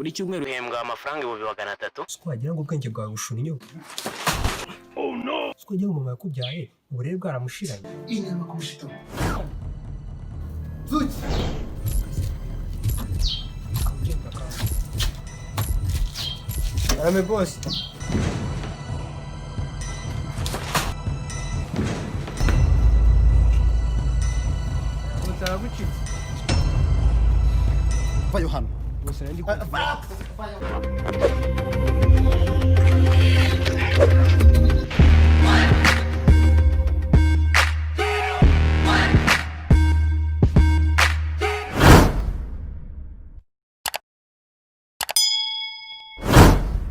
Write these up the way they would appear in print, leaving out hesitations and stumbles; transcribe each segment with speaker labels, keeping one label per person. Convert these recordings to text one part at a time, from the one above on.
Speaker 1: buri cyumweru uhembwa amafaranga 300.
Speaker 2: Twagira ngo ubwenge bwawe bushura inyuma. Oh no. Twagira ngo mama yakubyaye uburere bwaramushiranye.
Speaker 3: Inyama kumushito. Zuki.
Speaker 2: Arame boss. Utagucitse.
Speaker 3: Va Yohana.
Speaker 2: Gusa ndi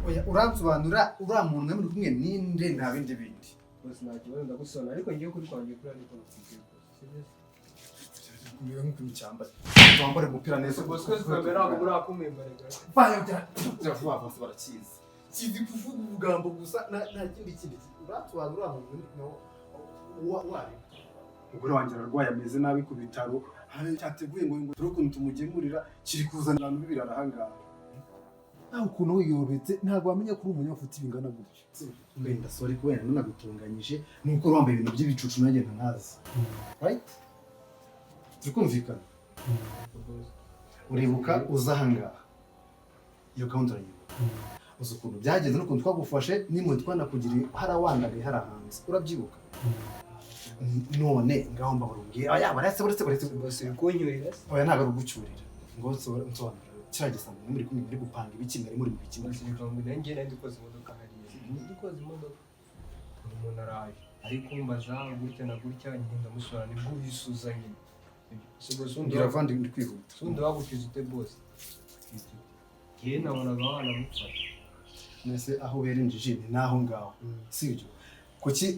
Speaker 3: Oya uransobanura uriya muntu muri kumwe ninde nta bindi bindi.
Speaker 2: Bose nakibazo ndagusona ariko ngiye kuri kwanjye kuri ariko ntikiye.
Speaker 3: Niwe nk'ukuntu cyambaye. Wambare umupira neza.
Speaker 2: Bose twemera ngo muri akumembare.
Speaker 3: Vayo bya vuba bose barakizi. Kizi kuvuga ubugambo gusa nta kindi kintu. Uransobanura uriya muntu muri kumwe wari. Umugore wanjye ararwaye ameze nabi ku bitaro. Hari cyateguye ngo turi ukuntu tumugemurira kiri kuzana abantu bibirara ahangaha. Aho ukuntu wiyobetse ntabwo wamenya ko uri umunyafuti bingana gutyo. Wenda sorry ko wenda nagutunganyije nuko wambaye ibintu by'ibicucu nanjye ntazi. Right? Tukumvikana. Uribuka uzahangaha. Iyo gahunda yibuka. Uzi ukuntu byagenze n'ukuntu twagufashe nimwe twanakugiriye harawandagaye harahanze. Urabyibuka? None ngaho mbaburumbye. Aya baretse
Speaker 2: bose kunyurira.
Speaker 3: Oya ntago rugucyurira. Ngo nsobanura. Cyagisa muri kumwe muri gupanga ibiki ngari muri biki
Speaker 2: bose bikamwe nanjye ndikoze imodoka hariye. Ndikoze imodoka. Umuntu araje. Ariko mbaza gutya na gutya ngenda musora nibwo bisuzanye.
Speaker 3: Ngira vandi ndi kwihuta.
Speaker 2: Sundi wagukiza ute boss. Ye nabonaga abana mufata.
Speaker 3: Nese aho berinjije ni naho ngaho. Sibyo.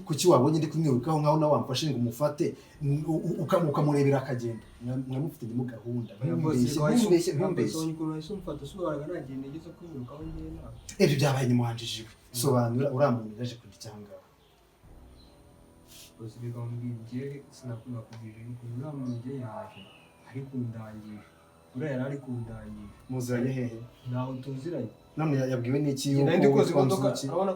Speaker 3: Kuki wabonye ndi kumwirukaho ngaho na wamfashe ngo umufate ukamurebera akagenda. Mwamufite mu gahunda. Ntumbeshye.
Speaker 2: Sonye kuno ese umfata subaraga nagiye nigeze kwirukaho ngiye na.
Speaker 3: Ebyo byabaye nyimuhanjije. Sobanura uramuntu yaje kuri cyanga.
Speaker 2: Bose bigambye sinakuna kubwira yuko uramuntu yaje ari kundangira. Urera ari kundangira.
Speaker 3: Muzanye hehe?
Speaker 2: Naho tuziranye.
Speaker 3: None yabwiwe n'iki yuko
Speaker 2: ndikoze imodoka abona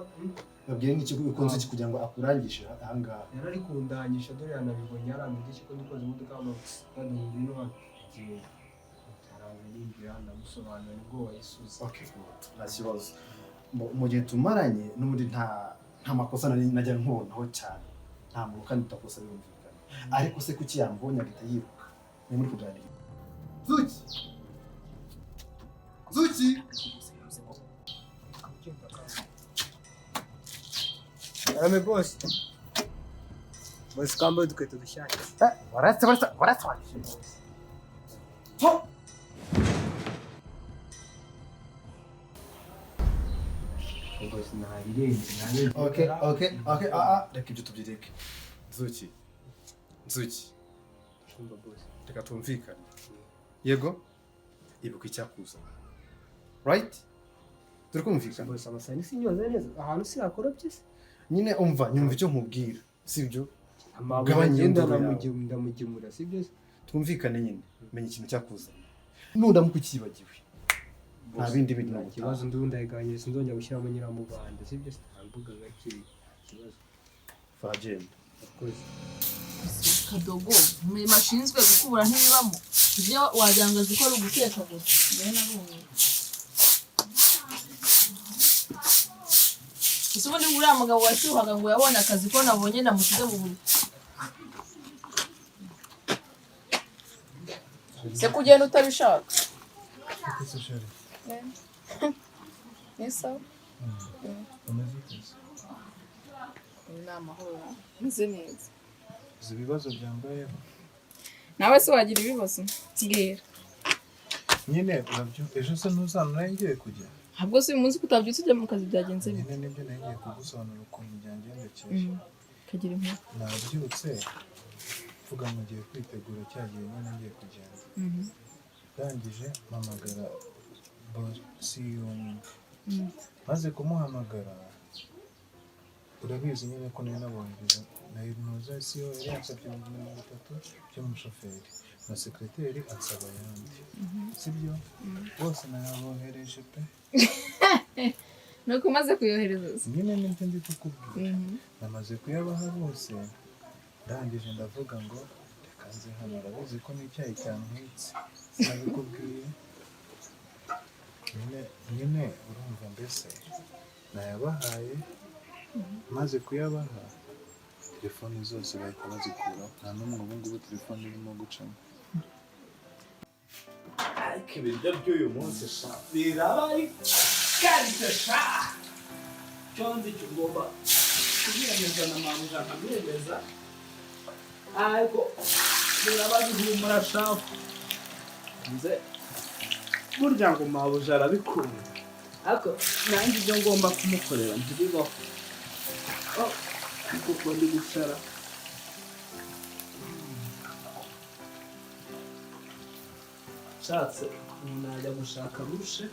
Speaker 3: yabwiwe n'iki ukunze iki kugira ngo akurangishe ahangaha.
Speaker 2: Yarari kundangisha dore yanabibonye yarambye ko ndikoze imodoka amax kandi no agiye. Taraje n'ingira ndamusobanura ngo wayisuze.
Speaker 3: Okay, nta kibazo. Mu gihe tumaranye n'ubundi nta makosa najya nkonaho cyane. Nta muntu kandi utakosa birumvikana. Ariko se kuki yambonye agita yiruka? Ni muri kuganira. Zuki.
Speaker 2: Arame boss. Boss kambe dukweto dushaka.
Speaker 3: Waratse. Ho!
Speaker 2: Boss nahirenze.
Speaker 3: Okay. Reka ibyo tubyireke. Zuki.
Speaker 2: Kumba boss.
Speaker 3: Reka tumvikane. Yego. Ibuka icyakuza. Right? Turikumvikana.
Speaker 2: Boss amasani sinyoza neza. Ahantu si akora byose.
Speaker 3: Nyine umva nyumva icyo nkubwira. Sibyo?
Speaker 2: Amabanga ndamugemura sibyo?
Speaker 3: Twumvikane nyine. Menya ikintu cyakuza. Nudamuka ukibagiwe. Nta bindi bintu nta
Speaker 2: kibazo ndundayiganye sinzongera gushyiramo nyiramubanda sibyo? Ntambuga gakiri kibazo.
Speaker 3: Fagenda.
Speaker 4: Kadogo mashinzwe gukubura ntibibamo ibyo wajyanga zikora uguteka gusa mbere nabonye usubundi uriya mugabo washyuhaga ngo yabonye akazi ko nabonye namusize mu buri se kugenda utabishaka nesa ni amahoro meze neza
Speaker 5: ibibazo byambayeho
Speaker 4: nawe se wagira ibibazo mbwira
Speaker 5: nyine urabyo ejo se ntuzanura ngiye kujya
Speaker 4: ntabwo se uyu munsi kutabyutse ujya mu kazi byagenze bite
Speaker 5: nyine nibyo nagiye kugusobanura ukuntu byangendekeye
Speaker 4: kagira inkuru
Speaker 5: nabyutse mvuga ngo ngiye kwitegura cyagiye nyine ngiye kugenda ndangije mpamagara bosi maze kumuhamagara urabizi nyine ko nari nabohereza nayo ntuza siyo yari yansabye 300 by'umushoferi na sekreteri ansaba ayandi sibyo bose nayabohereje pe
Speaker 4: nuko umaze kuyohereza
Speaker 5: nyine nibyo ndi kukubwira namaze kuyabaha bose ndangije ndavuga ngo reka nze hano urabizi ko n'icyayi cyantwitse sinabikubwiye nyine urumva mbese nayabahaye maze kuyabaha telefoni zose bahita bazikuraho nta n'umwe ubu ngubu telefoni irimo gucamo
Speaker 3: ariko ibiryo by'uyu munsi sha biraba ari karite sha cyonzi cyo ngomba kubiyemeza na mamuja nkamwemeza ariko biraba bihumura sha nze burya ngo mabuja arabikunda ariko nanjye ibyo ngomba kumukorera ntibibaho kuko ndi gucara nshatse umuntu ajya gushaka rushe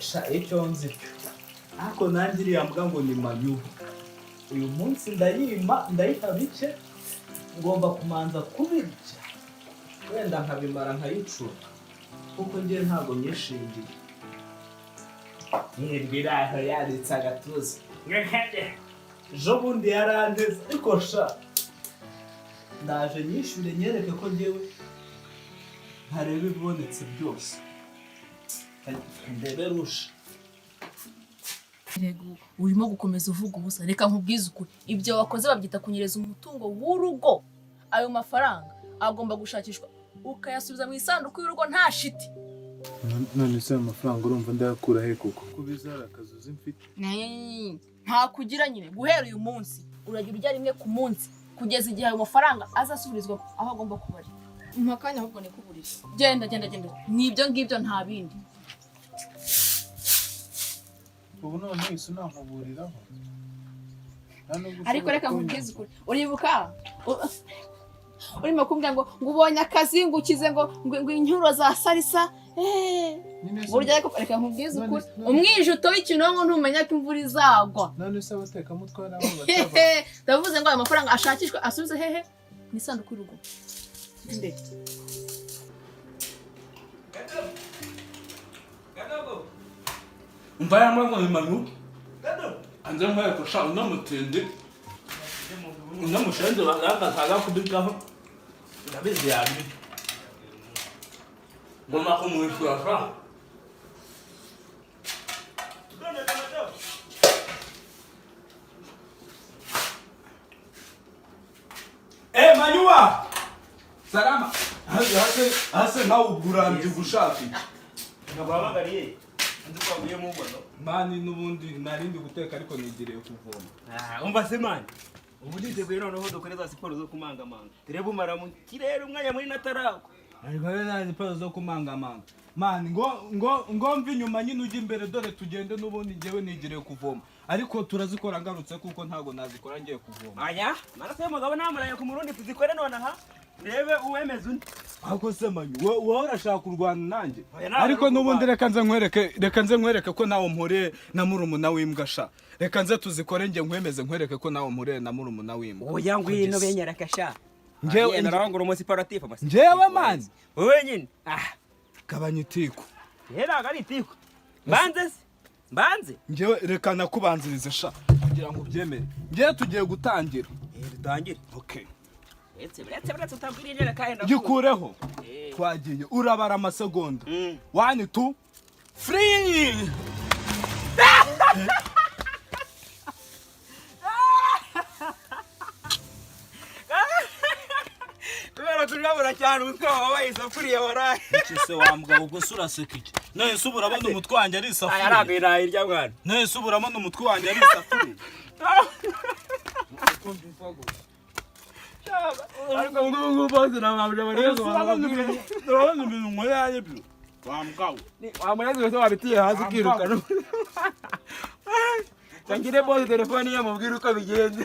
Speaker 3: sha icyo nzi ariko nanjye iriya mbwa ngo ni manyubu uyu munsi ndayiha bike ngomba kumanza kubirya wenda nkabimara nkayicura kuko njye ntabwo nyishingiye nirwira aho yanditse agatuza ejo bundi yarandeze ariko sha ndaje nyishyure nyereke ko njyewe ntareba ibibonetse byose ndebe rusha
Speaker 4: urimo gukomeza uvuga ubusa reka nkubwize ukuri ibyo wakoze babyita kunyereza umutungo w'urugo ayo mafaranga agomba gushakishwa ukayasubiza mu isanduku y'urugo nta shiti
Speaker 5: none se ayo mafaranga urumva ndayakura he kuko kubizara akazi uzi mfite
Speaker 4: nta kugira nyine guhera uyu munsi uragira urya rimwe ku munsi kugeza igihe ayo mafaranga azasubirizwa aho agomba kuba ari mpa akanya ahubwo nikuburire genda n'ibyo ngibyo nta bindi
Speaker 5: ubu none wese unampuburiraho
Speaker 4: ariko reka nkubwize ukuri uribuka urimo kumbwira ngo ubonye akazi ngo ukize ngo inyuro za salisa burya reka nkubwize ukuri umwijuto w'ikinonko ntumenya ko imvura izagwa
Speaker 5: none se abatekamutwe nabo
Speaker 4: ndavuze ngo ayo mafaranga ashakishwe asubize hehe mu isanduku y'urugo
Speaker 3: umva yamwe ngo ni manu anze nkwereka sha unamutende unamushenze bagakaza kubikaho ndabizi yabi ngoma kumwishyura sha Manyuwa salama hase nawe ugurambye gushaka
Speaker 1: nababagariye ndikwaguye mu ngono
Speaker 3: mani nubundi narindi guteka ariko nigiriye kuvoma
Speaker 1: umva se mani ubu nditeguye noneho dukoreza siporo zo kumangamanga turebe umara mu kirere umwanya muri natarako
Speaker 3: ariko nari siporo zo kumangamanga mani ngo mvi nyuma nyine ujya imbere dore tugende nubundi ngewe nigiriye kuvoma ariko turazikora ngarutse kuko ntago nazikora ngiye kuvoma
Speaker 1: aya marase y'umugabo namuraye ku murundi tuzikore nonaha rebe uwemeze undi
Speaker 3: ako se manyu wowe urashaka kurwana nanjye ariko nubundi reka nze nkwereke ko nawe mpore na murumuna w'imbwa sha reka nze tuzikore nge nkwemeze nkwereke ko nawe mpore na murumuna w'imbwa
Speaker 1: oya ngwino benyeraka sha ngewe narangura umunsi paratif amasi
Speaker 3: ngewe mani
Speaker 1: wowe nyine
Speaker 3: gabanya itiko
Speaker 1: yera gari itiko mbanze
Speaker 3: ngewe reka nakubanzirize sha kugira ngo ubyemere ngewe tugiye gutangira
Speaker 1: dutangire
Speaker 3: okay
Speaker 1: Uretse utambwirije kandi
Speaker 3: gikureho twagiye urabara amasegonda 1 2 3
Speaker 1: Kubera turabura cyane umutwe wawe isafuriye waraye
Speaker 3: se wambwa ubwo suraseka iki none subura abana umutwe wanjye ari isafuriye
Speaker 1: arabira irya bwana
Speaker 3: none subura abana umutwe wanjye ari isafuriye
Speaker 1: ariko ngo bose namabuje barezo
Speaker 3: urabona ibintu nkora byo wambwawe
Speaker 1: wamureze wese wabitiye hasi kirukana Tangire bose telefoni ya mubwira uko bigenze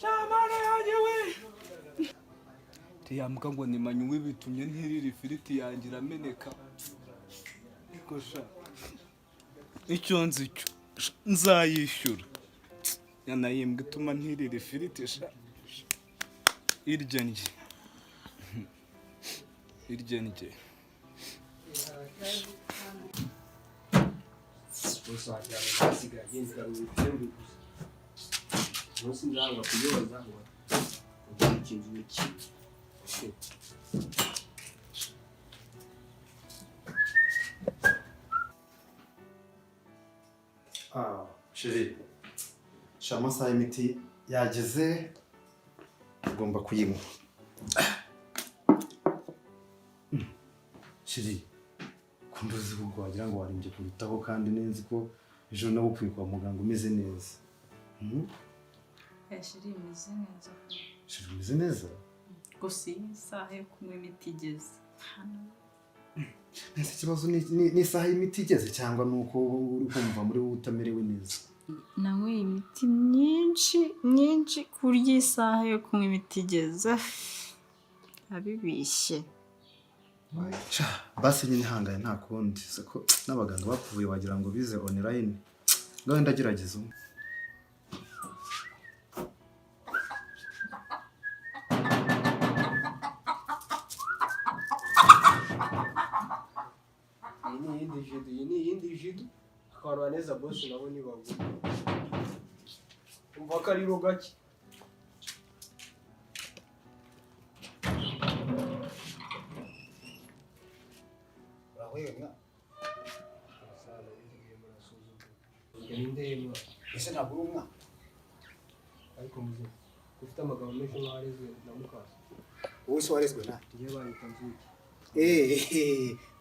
Speaker 1: Chamana yaje we
Speaker 5: iriya mbwa ngo ni manywa bitumye ntirira ifiriti yanjye irameneka. Ariko sha icyo nzi cyo nzayishyura. Yanayimbwa ituma ntirira ifiriti sha. Irya njye. Irya njye.
Speaker 2: bose wagira ngo basigaye agenzura mu bitembe gusa umunsi nzanga kuyoza ngo ikintu iki
Speaker 3: Chérie, amasaha y'imiti yageze ugomba kuyinywa. Chérie, kunduzi ubwo wagira ngo warimbye kubitaho kandi nzi ko ejo nawe ukwiye kwa muganga umeze neza.
Speaker 6: Chérie, imeze neza.
Speaker 3: Chérie, umeze neza?
Speaker 6: Gusa iyi saha yo kunywa imiti igeze.
Speaker 3: Nese ikibazo ni isaha y'imiti igeze cyangwa nuko uri kumva muri wowe utamerewe neza?
Speaker 6: Nanyweye imiti myinshi kurya isaha yo kunywa imiti igeze. Abibishye.
Speaker 3: Basi nyine hangaye nta kundi siko n'abaganga bapfuye wagira ngo bize online. Ngaho ndagerageza umwe.
Speaker 2: iyi ni iyindi jidu akantu baneza bose nabo nibagura umva akariro gake
Speaker 3: Ese ntabwo uri umwana?
Speaker 2: ariko muze ufite amagambo menshi nk'aharezwe na mukasa
Speaker 7: wowe se warezwe na
Speaker 2: ngiye bahita nzuki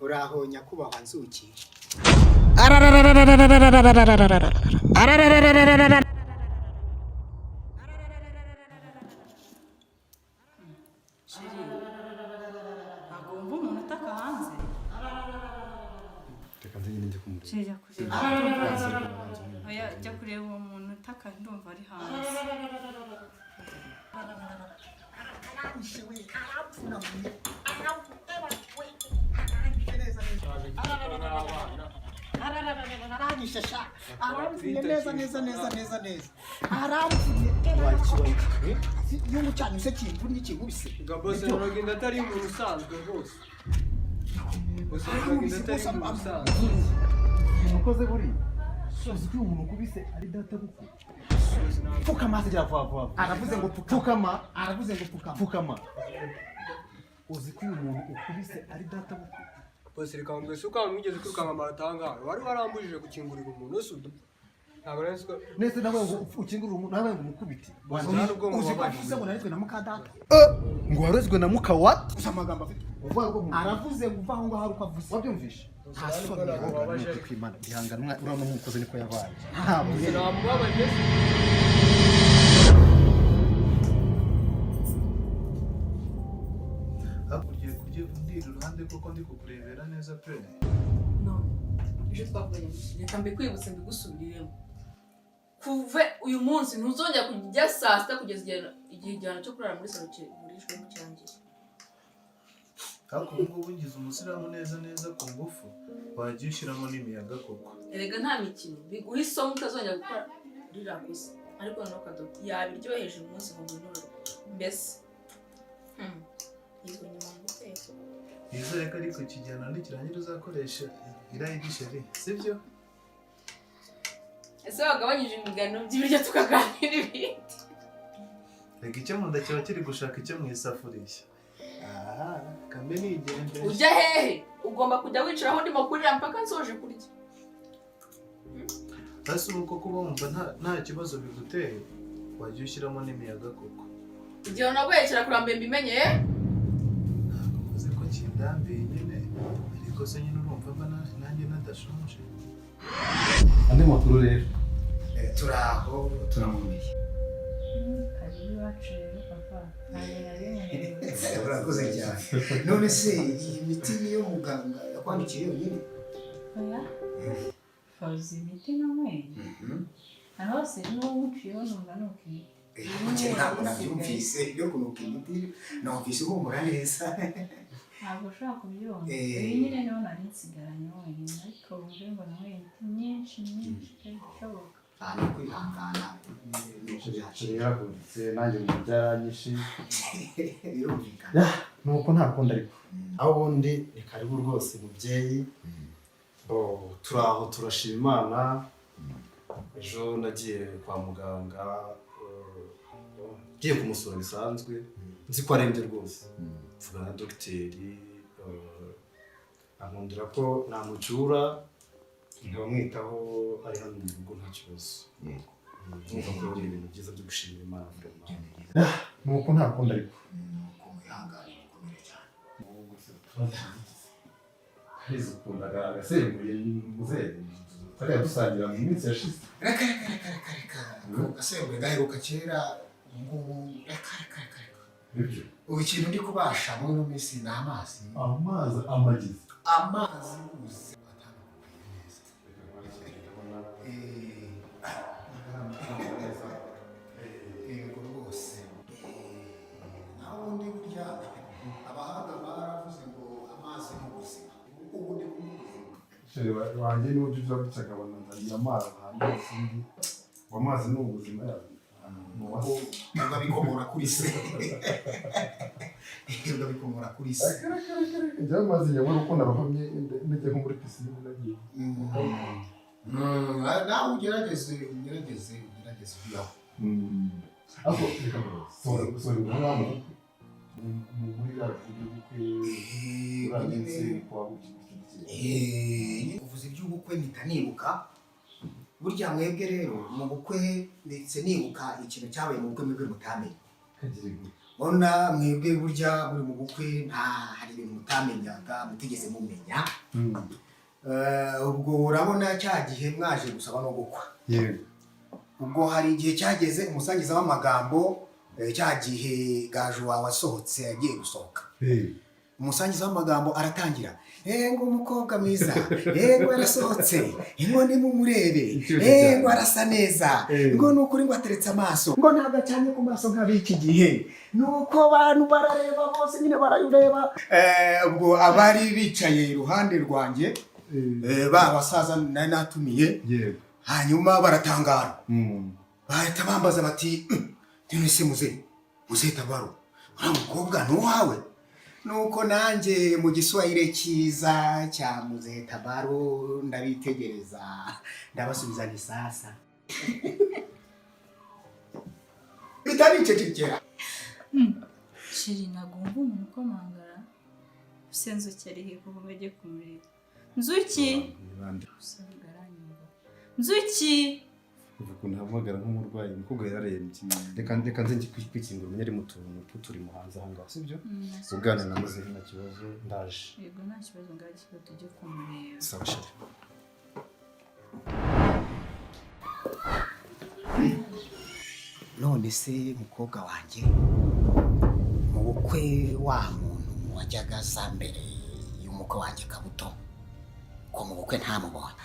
Speaker 7: uraho nyakubahwa nzuki
Speaker 6: Ntabwo wumva umuntu utaka hanze?
Speaker 3: Reka nze nyine njye kumureba.
Speaker 6: Jya kureba. Oya, jya kureba uwo muntu utaka ndumva ari hanze.
Speaker 7: aramvuye neza aramvuye igihugu cyanyu se kimvura ikigubise
Speaker 2: gabose nogenda atari umuntu usanzwe rwose bose nogenda atari umuntu usanzwe
Speaker 3: Umukoze buri sozi ko umuntu ukubise ari data buku. Pfukama hasigira vuba.
Speaker 7: aravuze ngo
Speaker 3: Pfukama.
Speaker 7: aravuze ngo pfukama
Speaker 3: Pfukama. Uzi ko umuntu ukubise ari data buku.
Speaker 2: bose reka mbese uko mwigeze kwirukanka amaratanga wari warambujije gukingurira umuntu wese udupfa ntabwo nari ko
Speaker 3: Nese nawe ngo ukingurira umuntu nawe ngo umukubiti.
Speaker 7: uzi ko avuze ngo narezwe na mukadata
Speaker 3: Ngo warezwe na muka what?
Speaker 7: gusa amagambo afite aravuze ngo uva aho ngaho ari uko avuze
Speaker 3: Wabyumvishe?
Speaker 2: wabaje
Speaker 3: Kwimana gihanganwa urano mukoze niko yabaye. Ntabwo
Speaker 2: namubabaje
Speaker 5: Hakurya kurya undi iruhande koko ndi kukurebera neza pe.
Speaker 4: No. Ejo twavuganye reka mbikwibutse mbigusubiriremo. Kuve uyu munsi ntuzongera kujya saa sita kugeza igihe igihano cyo kurara muri salo burishwe mu cyangiye.
Speaker 5: Ariko ubu ngubu ngize umusiramu neza ku ngufu wagiye ushyiramo n'imiyaga koko.
Speaker 4: Erega nta mikino biguha isomo utazongera gukora ririya kosa ariko noneho kadodo yabiryoheje umunsi mu minoro mbese yego nyuma mu guteka
Speaker 5: Nizere ko ariko kijyana n'ikirangira uzakoresha irayi sheri sibyo?
Speaker 4: ese wagabanyije imigano by'ibiryo tukaganira ibindi.
Speaker 5: Reka icyo mu nda kiba kiri gushaka icyo mu isafuriya. Kambe nigende.
Speaker 4: Ujya hehe ugomba kujya wicaraho ndimo kurira mpaka nsoje kurya.
Speaker 5: Hasi uko kuba wumva nta kibazo biguteye wagiye ushyiramo n'imiyaga koko.
Speaker 4: Igihe nagwekera kurambe mbimenye
Speaker 5: Uzi ko kindambiye nyine ariko se nyine urumva mba nanjye nadashonje.
Speaker 3: andi makuru rero.
Speaker 7: turaho turamumenye
Speaker 6: Karibu iwacu rero papa.
Speaker 7: urakoze cyane none se iyi miti niyo muganga yakwandikiye yonyine
Speaker 6: Oya. Fauzi imiti nanyweye. Hose n'uwo muciyeho numva nukimiti.
Speaker 7: Kuki ntabwo nabyumvise byo kunuka imiti numvise uhumura neza.
Speaker 6: ntabwo ushobora kubyumva iyi nyine niho nari nsigaranye wenyine ariko ubu ngo nawe imiti myinshi ishoboka
Speaker 7: Ni kwihangana nuko byacira
Speaker 3: yaragurutse nanjye mu byaranyishe
Speaker 7: birumvikana.
Speaker 3: nuko nta rukundo ariko aho ubundi ni karibu rwose mubyeyi. Turi aho turashima Imana. Ejo nagiye kwa muganga ngiye kumusura bisanzwe nzi ko arembye rwose mvugana na dogiteri ankundira ko namucura nkamwitaho ari hano mu rugo nta kibazo. Numva ko ari ibintu byiza byo gushimira Imana. Nuko nta rukundo ariko
Speaker 7: Nuko mwihangane mukomere cyane.
Speaker 3: Kwizukundaga agasembuye muzehe tariya dusangira mu minsi yashize.
Speaker 7: Reka. Asembuye gaheruka kera ngubu reka.
Speaker 3: Nibyo
Speaker 7: Ubu ikintu ndi kubasha muri ino minsi ni amazi.
Speaker 3: amazi amagize
Speaker 7: Amazi y'ubuzi atandukanye neza. Yego rwose. Naho ubundi burya abahanga baravuze ngo amazi ni ubuzima. Ubundi ni ubuzima.
Speaker 3: shere wanjye niwe ujya uza gutya akabona nzaniye amazi ahantu hose undi ngo amazi ni ubuzima
Speaker 7: Ntabwo bikomora kuri se. Ntabwo bikomora kuri se.
Speaker 3: njya amazi nyabona uko narohamye ndajya nko muri pisine nagiye.
Speaker 7: Nawe ugerageze kuyaho.
Speaker 3: ariko reka sorry umwami muri yacu y'ubukwe uranditse kwa
Speaker 7: Uvuze iby'ubukwe mpita nibuka. Burya mwebwe rero mu bukwe ndetse nibuka ikintu cyabaye mu bukwe mwebwe mutamenye. Bona mwebwe burya muri mu bukwe hari ibintu mutamenyaga mutigeze mumenya. Ubwo urabona cya gihe mwaje gusaba no gukwa.
Speaker 3: yego
Speaker 7: Ubwo hari igihe cyageze umusangiza w'amagambo cya gihe Gaju wawe asohotse yagiye gusohoka. Umusangiza w'amagambo aratangira ngo umukobwa mwiza ngo arasohotse ngo nimumurebe ngo arasa neza ngo nukuri ngo ateretse amaso ngo ntabwo acanye ku maso nk'abiki gihe nuko abantu barareba bose nyine barayureba. Ubwo abari bicaye iruhande rwanjye ba basaza nari natumiye hanyuma baratangara bahita bambaza bati none se muze Tabaro uriya mukobwa ni uwawe? Nuko nanjye mu giswahili cyiza cya muze Tabaro ndabitegereza ndabasubiza ni sasa. Bitabicecekera.
Speaker 6: shiri nagomba umuntu ukomangara usenzuki ari he kuva bajye kumureba Nzuki Nzuki
Speaker 3: ukuntu hamagara nk'umurwayi umukobwa yararembye. Reka nze kwikingura umenye ari mu tuntu turi mu hanze aha ngaha sibyo ubwana namaze nta kibazo ndaje.
Speaker 6: yego nta kibazo ngaho kibazo tujye kumureba.
Speaker 3: Sawa sheri.
Speaker 7: None se mukobwa wanjye mu bukwe wa muntu wajyaga za mbere y'umukwe wanjye Kabuto ko mu bukwe ntamubona.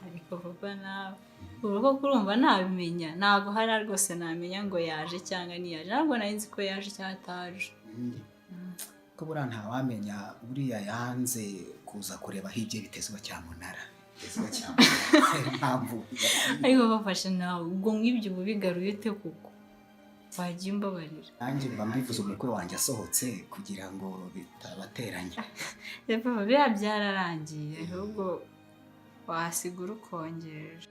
Speaker 6: ariko papa nawe uruko kurumva ntabimenya ntabwo hari rwose namenya ngo yaje cyangwa ntiyaje ntabwo nari nzi ko yaje cyangwa ataje.
Speaker 7: Ko buriya ntawamenya buriya yanze kuza kureba aho ibye bitezwa cyamunara.
Speaker 6: ariko bafashe nawe ubwo nk'ibyo ubu bigaruye ute kuko wagiye umbabarira.
Speaker 7: Nanjye mba mbivuze umukwe wanjye asohotse kugira ngo bitabateranya.
Speaker 6: papa biriya byararangiye ahubwo wasigura ukongereje.